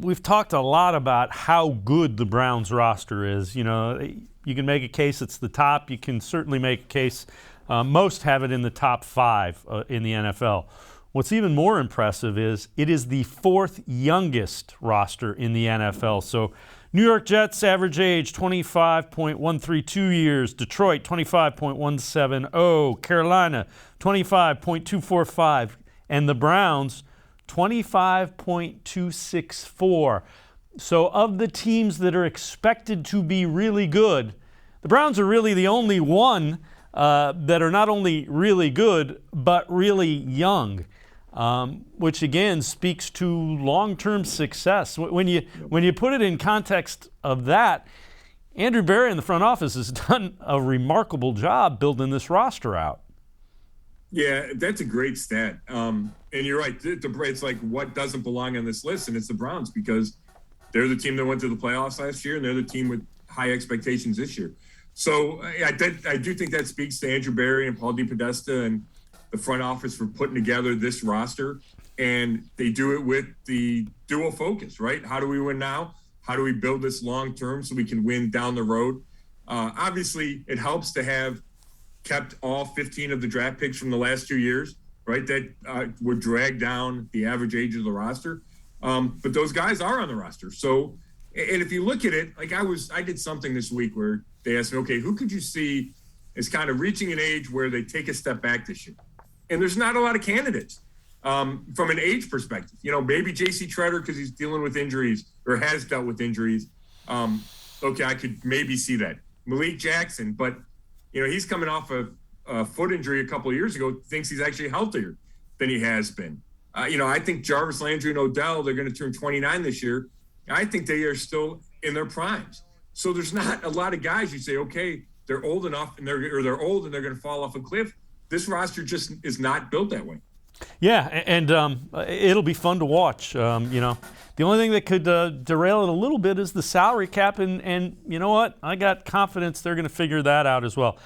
We've talked a lot about how good the Browns roster is. You know, you can make a case it's the top. You can certainly make a case most have it in the top 5 in the NFL. What's even more impressive is it is the 4th youngest roster in the NFL. So New York Jets average age 25.132 years, Detroit 25.170, Carolina 25.245, and the Browns 25.264. So of the teams that are expected to be really good, the Browns are really the only one that are not only really good, but really young, which again speaks to long-term success. When you put it in context of that, Andrew Berry in the front office has done a remarkable job building this roster out. Yeah, that's a great stat. And you're right. It's like what doesn't belong on this list, and it's the Browns because they're the team that went to the playoffs last year, and they're the team with high expectations this year. So I do think that speaks to Andrew Berry and Paul DePodesta and the front office for putting together this roster. And they do it with the dual focus, right? How do we win now? How do we build this long term so we can win down the road? Obviously, it helps to have kept all 15 of the draft picks from the last 2 years, right? That would drag down the average age of the roster. But those guys are on the roster. So, and if you look at it, like I did something this week where they asked me, okay, who could you see is kind of reaching an age where they take a step back this year? And there's not a lot of candidates from an age perspective. You know, maybe J.C. Treader because he's dealing with injuries or has dealt with injuries. Okay, I could maybe see that. Malik Jackson, but, you know, he's coming off a foot injury a couple of years ago, thinks he's actually healthier than he has been. You know, I think Jarvis Landry and Odell, they're going to turn 29 this year. I think they are still in their primes. So there's not a lot of guys you say, okay, they're old enough and they're old and they're going to fall off a cliff. This roster just is not built that way. Yeah, and it'll be fun to watch. You know, the only thing that could derail it a little bit is the salary cap, and you know what? I got confidence they're going to figure that out as well.